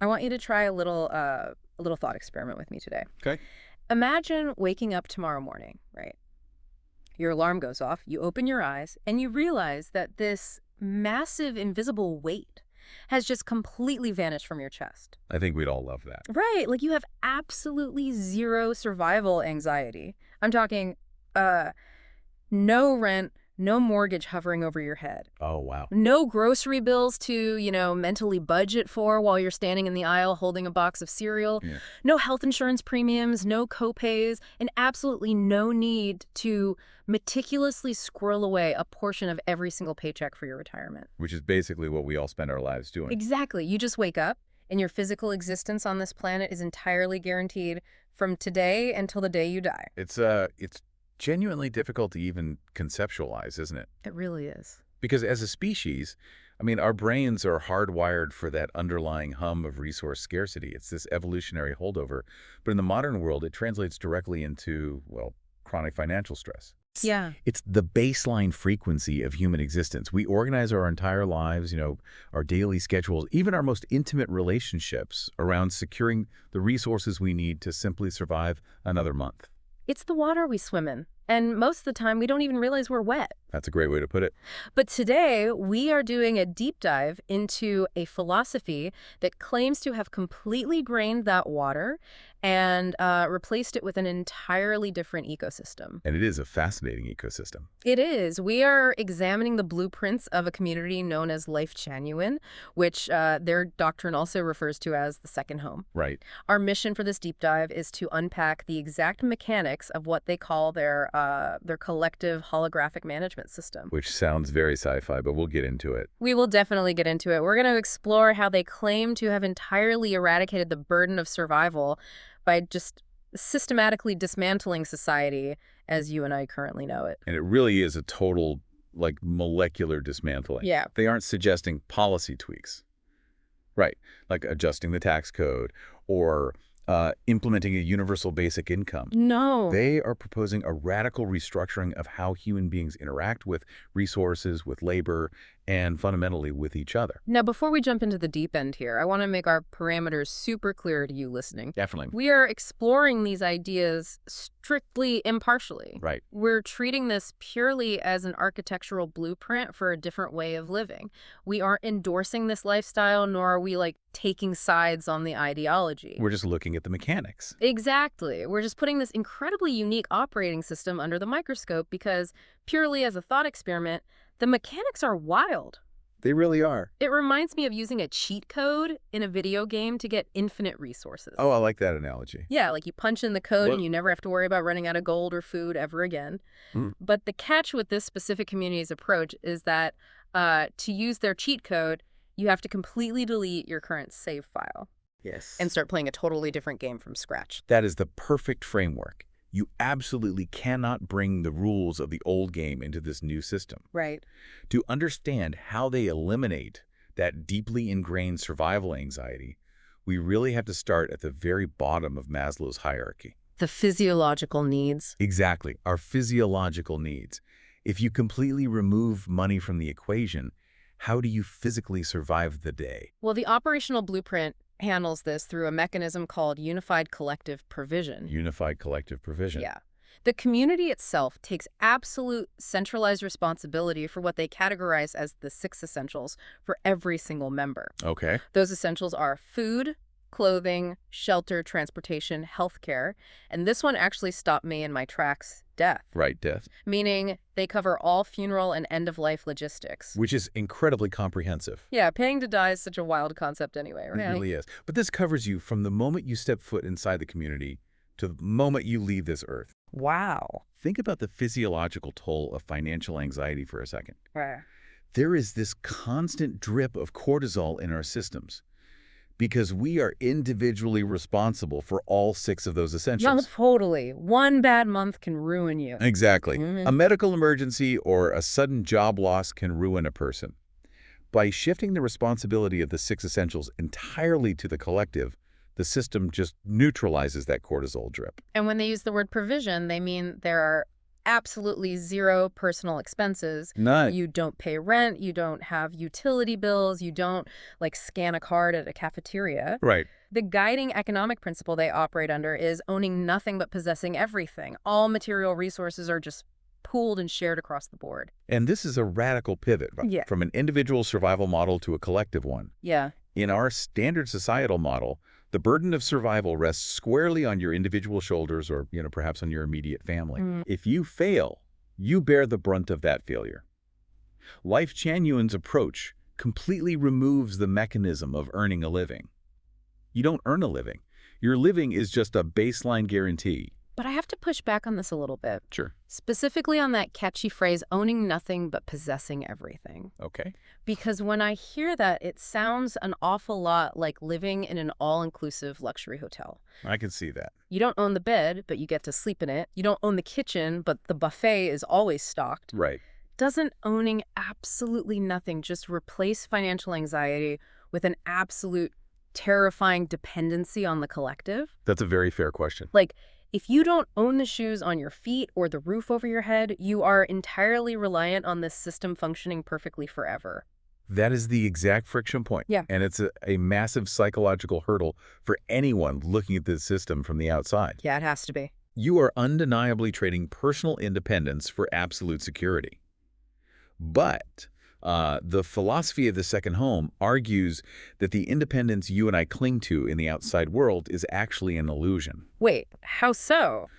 I want you to try a little thought experiment with me today. Okay. Imagine waking up tomorrow morning, right? Your alarm goes off, you open your eyes, and you realize that this massive invisible weight has just completely vanished from your chest. I think we'd all love that. Right, like you have absolutely zero survival anxiety. I'm talking no rent, no mortgage hovering over your head. Oh, wow. No grocery bills to, mentally budget for while you're standing in the aisle holding a box of cereal. Yeah. No health insurance premiums, no copays, and absolutely no need to meticulously squirrel away a portion of every single paycheck for your retirement. Which is basically what we all spend our lives doing. Exactly. You just wake up, and your physical existence on this planet is entirely guaranteed from today until the day you die. It's genuinely difficult to even conceptualize, isn't it? It really is. Because as a species, I mean, our brains are hardwired for that underlying hum of resource scarcity. It's this evolutionary holdover. But in the modern world, it translates directly into, well, chronic financial stress. Yeah. It's the baseline frequency of human existence. We organize our entire lives, our daily schedules, even our most intimate relationships around securing the resources we need to simply survive another month. It's the water we swim in, and most of the time we don't even realize we're wet. That's a great way to put it. But today, we are doing a deep dive into a philosophy that claims to have completely drained that water and replaced it with an entirely different ecosystem. And it is a fascinating ecosystem. It is. We are examining the blueprints of a community known as Lifechanyuan, which their doctrine also refers to as the second home. Right. Our mission for this deep dive is to unpack the exact mechanics of what they call their collective holographic management system. Which sounds very sci-fi, but we'll get into it. We will definitely get into it. We're going to explore how they claim to have entirely eradicated the burden of survival by just systematically dismantling society as you and I currently know it. And it really is a total, molecular dismantling. Yeah. They aren't suggesting policy tweaks. Right. Like adjusting the tax code or implementing a universal basic income. No. They are proposing a radical restructuring of how human beings interact with resources, with labor, and fundamentally with each other. Now, before we jump into the deep end here, I want to make our parameters super clear to you listening. Definitely. We are exploring these ideas strictly impartially. Right. We're treating this purely as an architectural blueprint for a different way of living. We aren't endorsing this lifestyle, nor are we taking sides on the ideology. We're just looking at the mechanics. Exactly. We're just putting this incredibly unique operating system under the microscope because, purely as a thought experiment, the mechanics are wild. They really are. It reminds me of using a cheat code in a video game to get infinite resources. Oh, I like that analogy. Yeah, you punch in the code What? and you never have to worry about running out of gold or food ever again. But the catch with this specific community's approach is that to use their cheat code, you have to completely delete your current save file. Yes. And start playing a totally different game from scratch. That is the perfect framework. You absolutely cannot bring the rules of the old game into this new system. Right. To understand how they eliminate that deeply ingrained survival anxiety, we really have to start at the very bottom of Maslow's hierarchy. The physiological needs. Exactly, our physiological needs. If you completely remove money from the equation, how do you physically survive the day? Well, the operational blueprint handles this through a mechanism called unified collective provision. Unified collective provision. Yeah. The community itself takes absolute centralized responsibility for what they categorize as the 6 essentials for every single member. Okay. Those essentials are food, clothing, shelter, transportation, healthcare. And this one actually stopped me in my tracks: death. Right, death. Meaning they cover all funeral and end-of-life logistics. Which is incredibly comprehensive. Yeah, paying to die is such a wild concept anyway, right? It really is. But this covers you from the moment you step foot inside the community to the moment you leave this earth. Wow. Think about the physiological toll of financial anxiety for a second. Right. There is this constant drip of cortisol in our systems because we are individually responsible for all 6 of those essentials. Yeah, totally. One bad month can ruin you. Exactly. A medical emergency or a sudden job loss can ruin a person. By shifting the responsibility of the 6 essentials entirely to the collective, the system just neutralizes that cortisol drip. And when they use the word provision, they mean there are absolutely zero personal expenses. None. You don't pay rent, you don't have utility bills, you don't like scan a card at a cafeteria. Right. The guiding economic principle they operate under is owning nothing but possessing everything. All material resources are just pooled and shared across the board. And this is a radical pivot Yeah. from an individual survival model to a collective one. Yeah. In our standard societal model, the burden of survival rests squarely on your individual shoulders or, perhaps on your immediate family. If you fail, you bear the brunt of that failure. Lifechanyuan's approach completely removes the mechanism of earning a living. You don't earn a living. Your living is just a baseline guarantee. But I have to push back on this a little bit. Sure. Specifically on that catchy phrase, owning nothing but possessing everything. Okay. Because when I hear that, it sounds an awful lot like living in an all-inclusive luxury hotel. I can see that. You don't own the bed, but you get to sleep in it. You don't own the kitchen, but the buffet is always stocked. Right. Doesn't owning absolutely nothing just replace financial anxiety with an absolute terrifying dependency on the collective? That's a very fair question. Like, if you don't own the shoes on your feet or the roof over your head, you are entirely reliant on this system functioning perfectly forever. That is the exact friction point. Yeah. And it's a massive psychological hurdle for anyone looking at this system from the outside. Yeah, it has to be. You are undeniably trading personal independence for absolute security. But the philosophy of the second home argues that the independence you and I cling to in the outside world is actually an illusion. Wait, how so?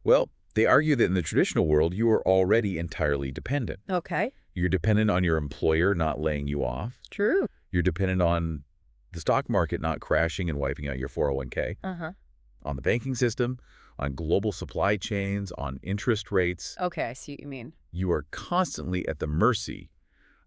Well, they argue that in the traditional world, you are already entirely dependent. Okay. You're dependent on your employer not laying you off. True. You're dependent on the stock market not crashing and wiping out your 401k, Uh-huh. on the banking system, on global supply chains, on interest rates. Okay, I see what you mean. You are constantly at the mercy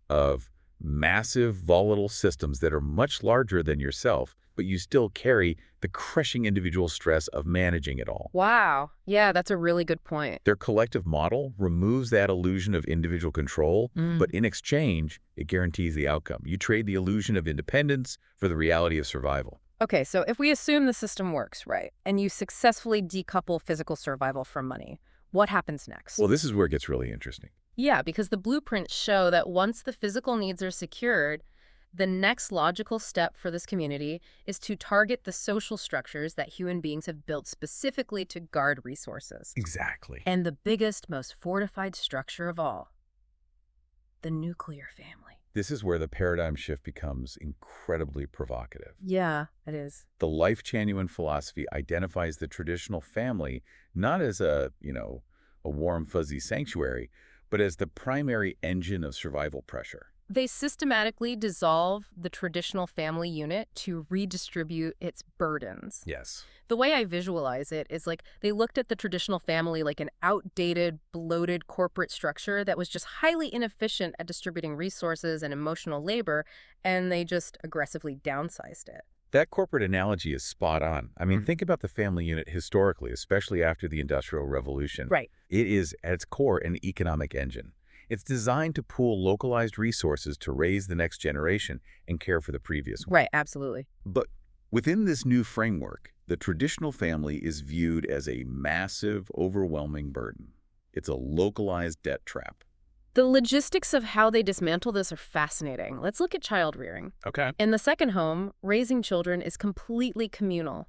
of massive, volatile systems that are much larger than yourself, but you still carry the crushing individual stress of managing it all. Wow. Yeah, that's a really good point. Their collective model removes that illusion of individual control, but in exchange, it guarantees the outcome. You trade the illusion of independence for the reality of survival. Okay, so if we assume the system works, right, and you successfully decouple physical survival from money, what happens next? Well, this is where it gets really interesting. Yeah, because the blueprints show that once the physical needs are secured, the next logical step for this community is to target the social structures that human beings have built specifically to guard resources. Exactly. And the biggest, most fortified structure of all, the nuclear family. This is where the paradigm shift becomes incredibly provocative. Yeah, it is. The Lifechanyuan philosophy identifies the traditional family not as a warm, fuzzy sanctuary, but as the primary engine of survival pressure. They systematically dissolve the traditional family unit to redistribute its burdens. Yes. The way I visualize it is like they looked at the traditional family like an outdated, bloated corporate structure that was just highly inefficient at distributing resources and emotional labor, and they just aggressively downsized it. That corporate analogy is spot on. I mean, think about the family unit historically, especially after the Industrial Revolution. Right. It is, at its core, an economic engine. It's designed to pool localized resources to raise the next generation and care for the previous one. Right, absolutely. But within this new framework, the traditional family is viewed as a massive, overwhelming burden. It's a localized debt trap. The logistics of how they dismantle this are fascinating. Let's look at child rearing. Okay. In the second home, raising children is completely communal.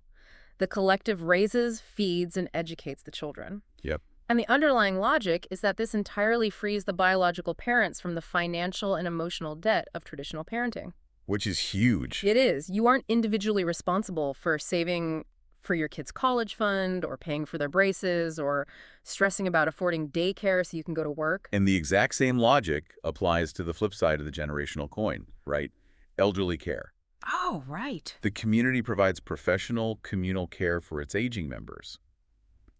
The collective raises, feeds, and educates the children. Yep. And the underlying logic is that this entirely frees the biological parents from the financial and emotional debt of traditional parenting. Which is huge. It is. You aren't individually responsible for saving for your kid's college fund or paying for their braces or stressing about affording daycare so you can go to work. And the exact same logic applies to the flip side of the generational coin, right? Elderly care. Oh, right. The community provides professional, communal care for its aging members.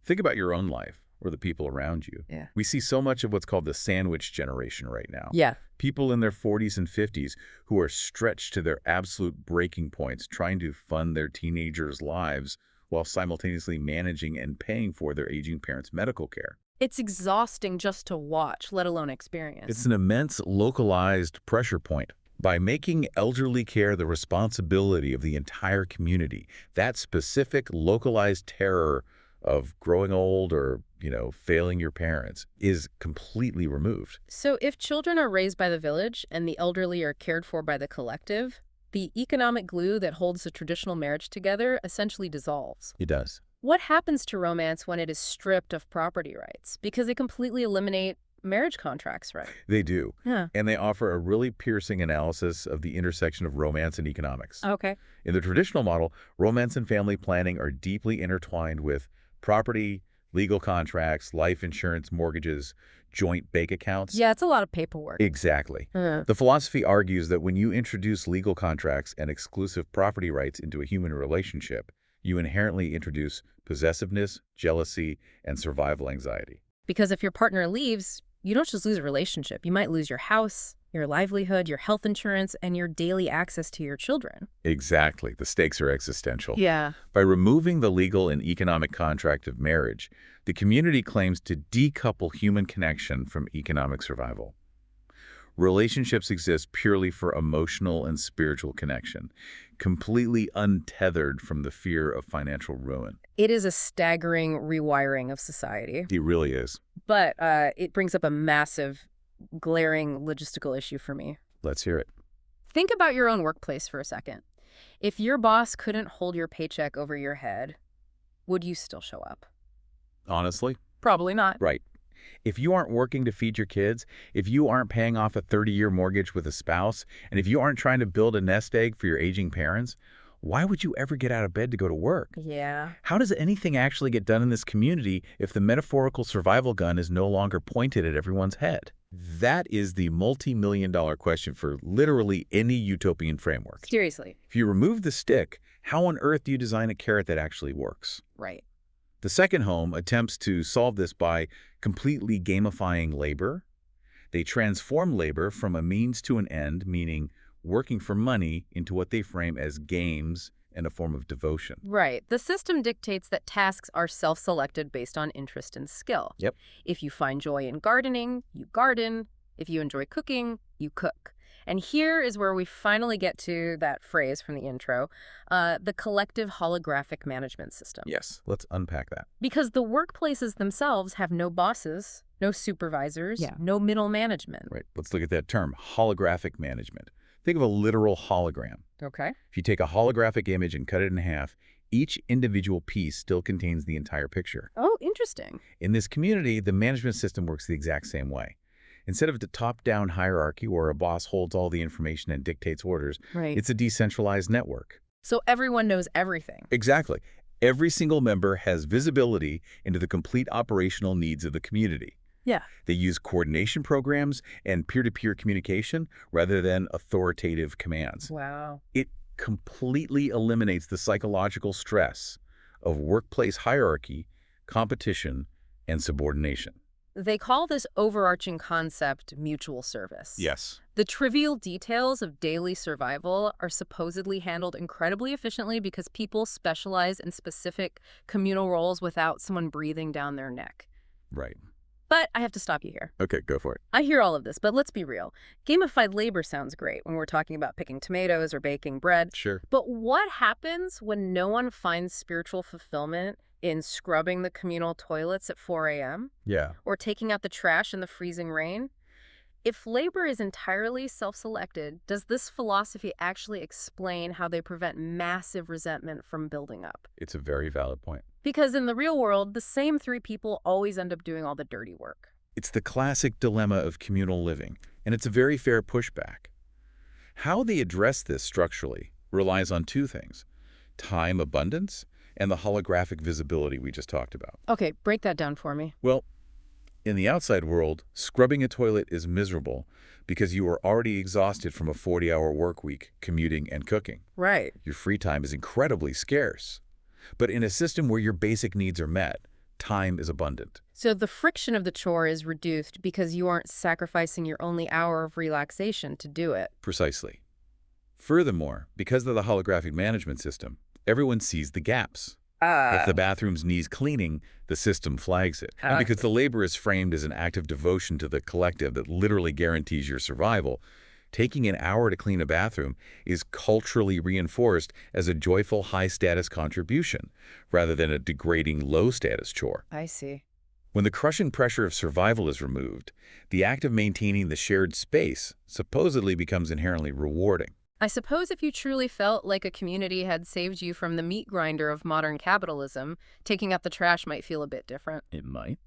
Think about your own life or the people around you. Yeah. We see so much of what's called the sandwich generation right now. Yeah. People in their 40s and 50s who are stretched to their absolute breaking points trying to fund their teenagers' lives while simultaneously managing and paying for their aging parents' medical care. It's exhausting just to watch, let alone experience. It's an immense localized pressure point. By making elderly care the responsibility of the entire community, that specific localized terror of growing old or, failing your parents is completely removed. So if children are raised by the village and the elderly are cared for by the collective, the economic glue that holds the traditional marriage together essentially dissolves. It does. What happens to romance when it is stripped of property rights? Because they completely eliminate marriage contracts, right? They do. Yeah. And they offer a really piercing analysis of the intersection of romance and economics. Okay. In the traditional model, romance and family planning are deeply intertwined with property, legal contracts, life insurance, mortgages, joint bank accounts. Yeah, it's a lot of paperwork. Exactly. The philosophy argues that when you introduce legal contracts and exclusive property rights into a human relationship, you inherently introduce possessiveness, jealousy, and survival anxiety. Because if your partner leaves, you don't just lose a relationship. You might lose your house, your livelihood, your health insurance, and your daily access to your children. Exactly. The stakes are existential. Yeah. By removing the legal and economic contract of marriage, the community claims to decouple human connection from economic survival. Relationships exist purely for emotional and spiritual connection, completely untethered from the fear of financial ruin. It is a staggering rewiring of society. It really is. But it brings up a massive, glaring logistical issue for me. Let's hear it. Think about your own workplace for a second. If your boss couldn't hold your paycheck over your head, would you still show up? Honestly? Probably not. Right. If you aren't working to feed your kids, if you aren't paying off a 30-year mortgage with a spouse, and if you aren't trying to build a nest egg for your aging parents, why would you ever get out of bed to go to work? Yeah. How does anything actually get done in this community if the metaphorical survival gun is no longer pointed at everyone's head? That is the multi-million-dollar question for literally any utopian framework. Seriously. If you remove the stick, how on earth do you design a carrot that actually works? Right. The second home attempts to solve this by completely gamifying labor. They transform labor from a means to an end, meaning working for money, into what they frame as games and a form of devotion. Right. The system dictates that tasks are self-selected based on interest and skill. Yep. If you find joy in gardening, you garden. If you enjoy cooking, you cook. And here is where we finally get to that phrase from the intro, the collective holographic management system. Yes, let's unpack that. Because the workplaces themselves have no bosses, no supervisors, no middle management. Right. Let's look at that term, holographic management. Think of a literal hologram. Okay. If you take a holographic image and cut it in half, each individual piece still contains the entire picture. Oh, interesting. In this community, the management system works the exact same way. Instead of the top-down hierarchy where a boss holds all the information and dictates orders, Right. it's a decentralized network. So everyone knows everything. Exactly. Every single member has visibility into the complete operational needs of the community. Yeah. They use coordination programs and peer-to-peer communication rather than authoritative commands. Wow. It completely eliminates the psychological stress of workplace hierarchy, competition, and subordination. They call this overarching concept mutual service. Yes. The trivial details of daily survival are supposedly handled incredibly efficiently because people specialize in specific communal roles without someone breathing down their neck. Right. But I have to stop you here. Okay, go for it. I hear all of this, but let's be real. Gamified labor sounds great when we're talking about picking tomatoes or baking bread. Sure. But what happens when no one finds spiritual fulfillment in scrubbing the communal toilets at 4 a.m.? Yeah. Or taking out the trash in the freezing rain? If labor is entirely self-selected, does this philosophy actually explain how they prevent massive resentment from building up? It's a very valid point. Because in the real world, the same three people always end up doing all the dirty work. It's the classic dilemma of communal living, and it's a very fair pushback. How they address this structurally relies on two things: time abundance and the holographic visibility we just talked about. Okay, break that down for me. Well, in the outside world, scrubbing a toilet is miserable because you are already exhausted from a 40-hour work week, commuting and cooking. Right. Your free time is incredibly scarce. But in a system where your basic needs are met, time is abundant. So the friction of the chore is reduced because you aren't sacrificing your only hour of relaxation to do it. Precisely. Furthermore, because of the holographic management system, everyone sees the gaps. If the bathroom's needs cleaning, the system flags it. And because the labor is framed as an act of devotion to the collective that literally guarantees your survival, Taking an hour to clean a bathroom is culturally reinforced as a joyful, high-status contribution, rather than a degrading, low-status chore. I see. When the crushing pressure of survival is removed, the act of maintaining the shared space supposedly becomes inherently rewarding. I suppose if you truly felt like a community had saved you from the meat grinder of modern capitalism, taking out the trash might feel a bit different. It might.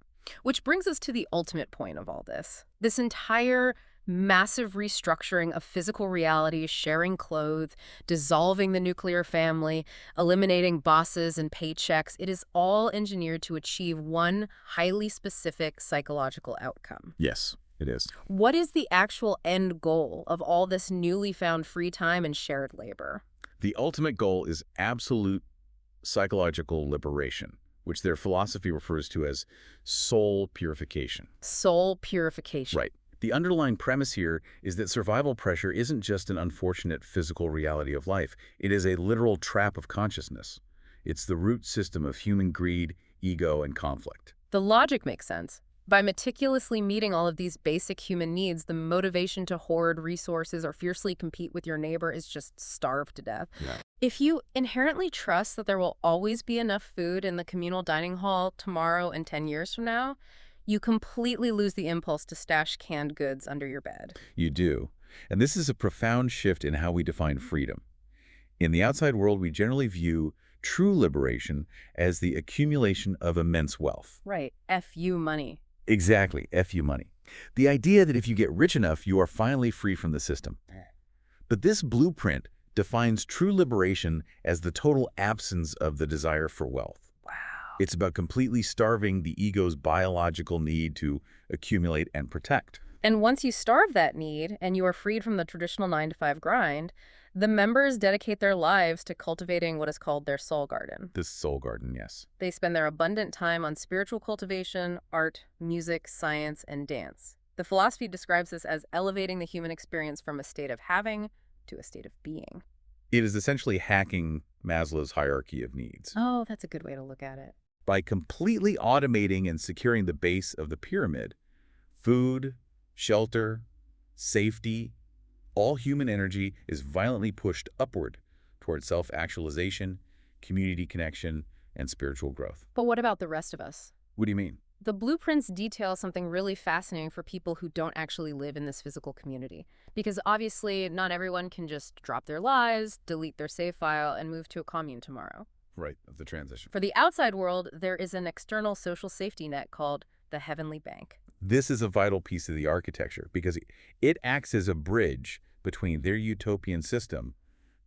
Which brings us to the ultimate point of all this. This entire massive restructuring of physical reality, sharing clothes, dissolving the nuclear family, eliminating bosses and paychecks, it is all engineered to achieve one highly specific psychological outcome. Yes, it is. What is the actual end goal of all this newly found free time and shared labor? The ultimate goal is absolute psychological liberation, which their philosophy refers to as soul purification. Soul purification. Right. The underlying premise here is that survival pressure isn't just an unfortunate physical reality of life. It is a literal trap of consciousness. It's the root system of human greed, ego, and conflict. The logic makes sense. By meticulously meeting all of these basic human needs, the motivation to hoard resources or fiercely compete with your neighbor is just starved to death. Yeah. If you inherently trust that there will always be enough food in the communal dining hall tomorrow and 10 years from now, you completely lose the impulse to stash canned goods under your bed. You do. And this is a profound shift in how we define freedom. In the outside world, we generally view true liberation as the accumulation of immense wealth. Right. F-U money. Exactly, F-U money. The idea that if you get rich enough, you are finally free from the system. But this blueprint defines true liberation as the total absence of the desire for wealth. Wow. It's about completely starving the ego's biological need to accumulate and protect. And once you starve that need and you are freed from the traditional 9-to-5 grind, the members dedicate their lives to cultivating what is called their soul garden. This soul garden, yes. They spend their abundant time on spiritual cultivation, art, music, science, and dance. The philosophy describes this as elevating the human experience from a state of having to a state of being. It is essentially hacking Maslow's hierarchy of needs. Oh, that's a good way to look at it. By completely automating and securing the base of the pyramid, food, shelter, safety, all human energy is violently pushed upward toward self-actualization, community connection, and spiritual growth. But what about the rest of us? What do you mean? The blueprints detail something really fascinating for people who don't actually live in this physical community. Because obviously, not everyone can just drop their lives, delete their save file, and move to a commune tomorrow. Right, of the transition. For the outside world, there is an external social safety net called the Heavenly Bank. This is a vital piece of the architecture because it acts as a bridge between their utopian system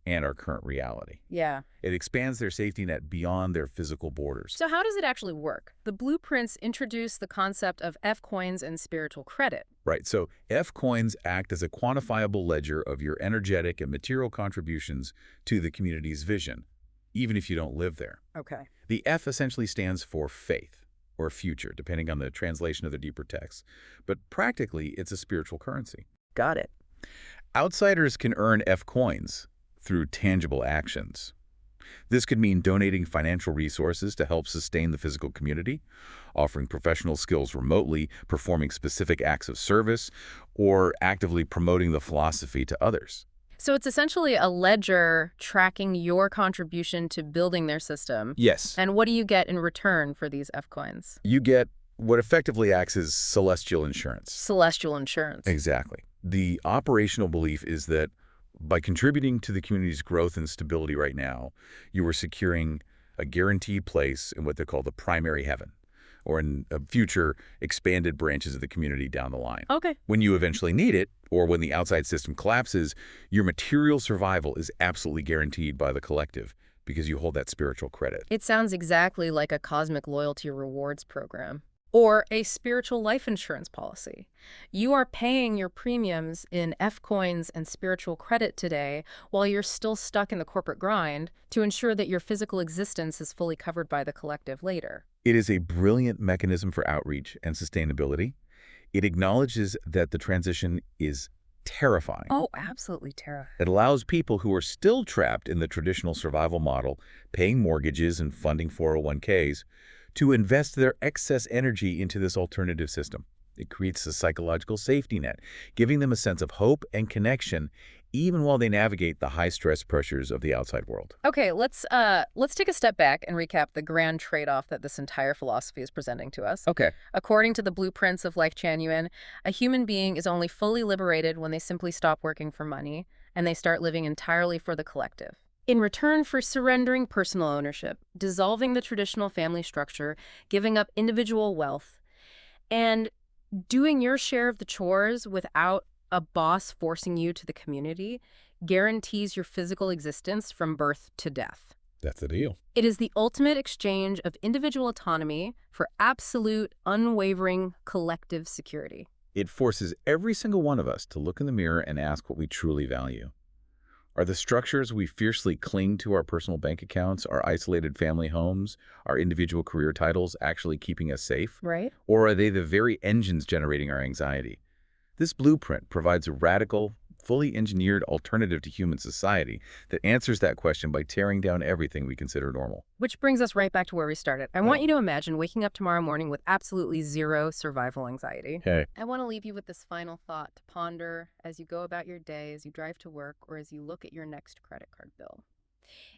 and our current reality. Yeah. It expands their safety net beyond their physical borders. So how does it actually work? The blueprints introduce the concept of F-coins and spiritual credit. Right, so F-coins act as a quantifiable ledger of your energetic and material contributions to the community's vision, even if you don't live there. Okay. The F essentially stands for faith or future, depending on the translation of the deeper text. But practically, it's a spiritual currency. Got it. Outsiders can earn F-coins through tangible actions. This could mean donating financial resources to help sustain the physical community, offering professional skills remotely, performing specific acts of service, or actively promoting the philosophy to others. So it's essentially a ledger tracking your contribution to building their system. Yes. And what do you get in return for these F-coins? You get what effectively acts as celestial insurance. Celestial insurance. Exactly. The operational belief is that by contributing to the community's growth and stability right now, you are securing a guaranteed place in what they call the primary heaven, or in future expanded branches of the community down the line. Okay. When you eventually need it, or when the outside system collapses, your material survival is absolutely guaranteed by the collective because you hold that spiritual credit. It sounds exactly like a cosmic loyalty rewards program. Or a spiritual life insurance policy. You are paying your premiums in F-coins and spiritual credit today while you're still stuck in the corporate grind to ensure that your physical existence is fully covered by the collective later. It is a brilliant mechanism for outreach and sustainability. It acknowledges that the transition is terrifying. Oh, absolutely terrifying. It allows people who are still trapped in the traditional survival model, paying mortgages and funding 401ks, to invest their excess energy into this alternative system. It creates a psychological safety net, giving them a sense of hope and connection even while they navigate the high-stress pressures of the outside world. Okay, let's take a step back and recap the grand trade-off that this entire philosophy is presenting to us. Okay. According to the blueprints of Lifechanyuan, a human being is only fully liberated when they simply stop working for money and they start living entirely for the collective. In return for surrendering personal ownership, dissolving the traditional family structure, giving up individual wealth, and doing your share of the chores without a boss forcing you to the community guarantees your physical existence from birth to death. That's the deal. It is the ultimate exchange of individual autonomy for absolute, unwavering collective security. It forces every single one of us to look in the mirror and ask what we truly value. Are the structures we fiercely cling to, our personal bank accounts, our isolated family homes, our individual career titles, actually keeping us safe? Right? Or are they the very engines generating our anxiety? This blueprint provides a radical, fully engineered alternative to human society that answers that question by tearing down everything we consider normal. Which brings us right back to where we started. I want you to imagine waking up tomorrow morning with absolutely zero survival anxiety. Okay. I want to leave you with this final thought to ponder as you go about your day, as you drive to work, or as you look at your next credit card bill.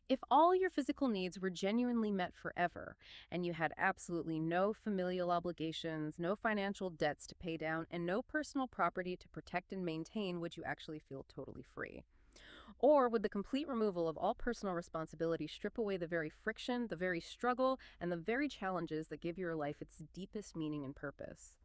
If all your physical needs were genuinely met forever, and you had absolutely no familial obligations, no financial debts to pay down, and no personal property to protect and maintain, would you actually feel totally free? Or would the complete removal of all personal responsibility strip away the very friction, the very struggle, and the very challenges that give your life its deepest meaning and purpose?